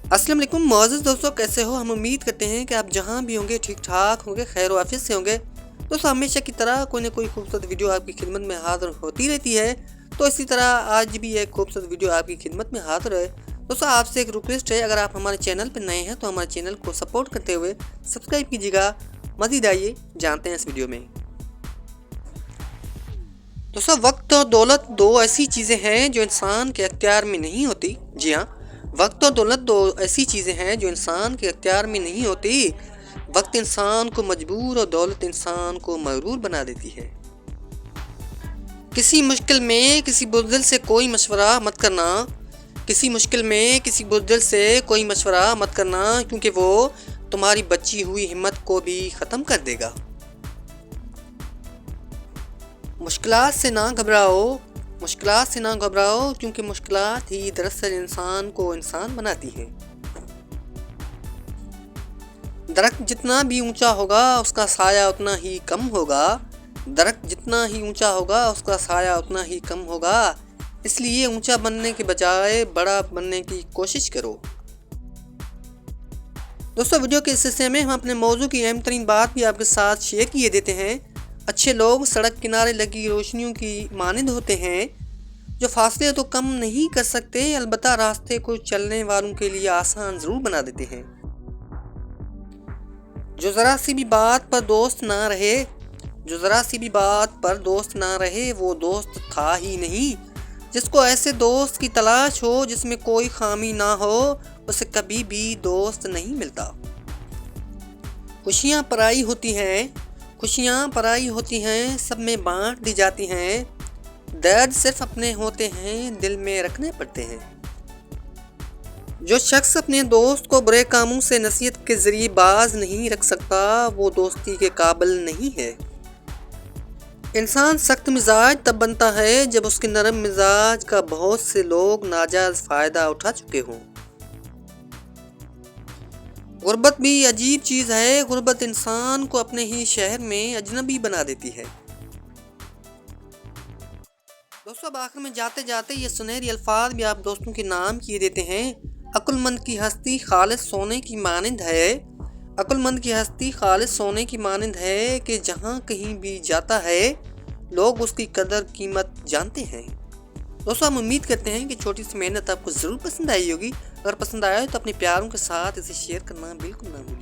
अस्सलाम वालेकुम मोअज़्ज़ज़ दोस्तों, कैसे हो? हम उम्मीद करते हैं कि आप जहां भी होंगे ठीक ठाक होंगे, खैर वाफियत से होंगे। दोस्तों, हमेशा की तरह कोई ना कोई खूबसूरत वीडियो आपकी खिदमत में हाज़िर होती रहती है। तो इसी तरह आज भी एक खूबसूरत वीडियो आपकी खिदमत में हाज़िर है। दोस्तों, आपसे एक रिक्वेस्ट है, अगर आप हमारे चैनल पर नए हैं तो हमारे चैनल को सपोर्ट करते हुए सब्सक्राइब कीजिएगा। मज़ीद आइए जानते हैं इस वीडियो में। दोस्तों, वक्त और दौलत दो ऐसी चीज़ें हैं जो इंसान के अख्तियार में नहीं होती। जी हाँ, वक्त और दौलत दो ऐसी चीज़ें हैं जो इंसान के अख्तियार में नहीं होती। वक्त इंसान को मजबूर और दौलत इंसान को मगरूर बना देती है। किसी मुश्किल में किसी बुज़दिल से कोई मशवरा मत करना। किसी मुश्किल में किसी बुज़दिल से कोई मशवरा मत करना, क्योंकि वो तुम्हारी बची हुई हिम्मत को भी ख़त्म कर देगा। मुश्किलात से ना घबराओ, मुश्किलात से ना घबराओ, क्योंकि मुश्किलात ही दरअसल इंसान को इंसान बनाती हैं। दरख्त जितना भी ऊंचा होगा उसका साया उतना ही कम होगा। दरख्त जितना ही ऊंचा होगा उसका साया उतना ही कम होगा। इसलिए ऊंचा बनने के बजाय बड़ा बनने की कोशिश करो। दोस्तों, वीडियो के इस हिस्से में हम अपने मौजू की अहम तरीन बात भी आपके साथ शेयर किए देते हैं। अच्छे लोग सड़क किनारे लगी रोशनियों की मानिंद होते हैं, जो फासले तो कम नहीं कर सकते, अलबत्ता रास्ते को चलने वालों के लिए आसान ज़रूर बना देते हैं। जो ज़रा सी भी बात पर दोस्त ना रहे, जो ज़रा सी भी बात पर दोस्त ना रहे, वो दोस्त था ही नहीं। जिसको ऐसे दोस्त की तलाश हो जिसमें कोई खामी ना हो, उसे कभी भी दोस्त नहीं मिलता। खुशियाँ पराई होती हैं, खुशियाँ पराई होती हैं, सब में बांट दी जाती हैं। दर्द सिर्फ अपने होते हैं, दिल में रखने पड़ते हैं। जो शख्स अपने दोस्त को बुरे कामों से नसीहत के ज़रिए बाज नहीं रख सकता, वो दोस्ती के काबिल नहीं है। इंसान सख्त मिजाज तब बनता है जब उसके नरम मिजाज का बहुत से लोग नाजायज़ फ़ायदा उठा चुके हों। गुर्बत भी अजीब चीज़ है। गुर्बत इंसान को अपने ही शहर में अजनबी बना देती है। दोस्तों, अब आखिर में जाते जाते ये सुनहरी अल्फाज भी आप दोस्तों के नाम किए देते हैं। अक्लमंद की हस्ती खालिस सोने की मानिंद है। अक्लमंद की हस्ती खालिस सोने की मानिंद है कि जहाँ कहीं भी जाता है लोग उसकी कदर कीमत जानते हैं। दोस्तों, हम उम्मीद करते हैं कि छोटी सी मेहनत आपको ज़रूर पसंद आई होगी। अगर पसंद आया तो अपने प्यारों के साथ इसे शेयर करना बिल्कुल ना भूलें।